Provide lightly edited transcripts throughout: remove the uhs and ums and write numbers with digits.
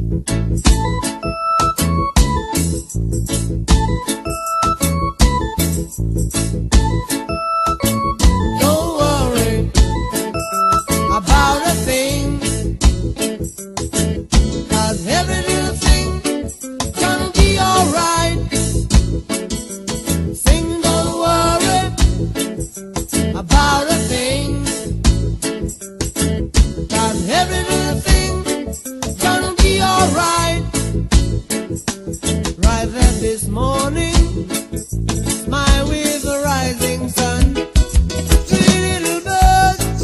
Don't worry about a thing, 'cause every little thing gonna be alright. Sing, don't worry about a thing, 'cause every little thing gonna be alright. Right there this morning, smile with the rising sun. Three little birds,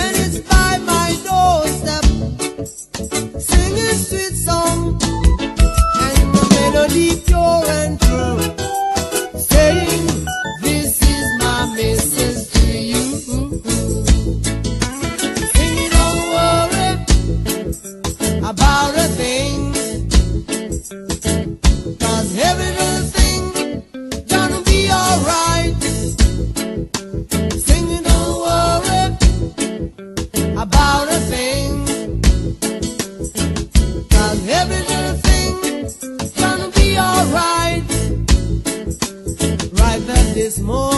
and it's by my doorstep, singing sweet song, and the melody pure and true, saying, this is my message to you. Singing, don't worry about a thing, 'cause every little thing gonna be alright. Singing, don't worry about a thing, 'cause every little thing gonna be alright. Right there this morning,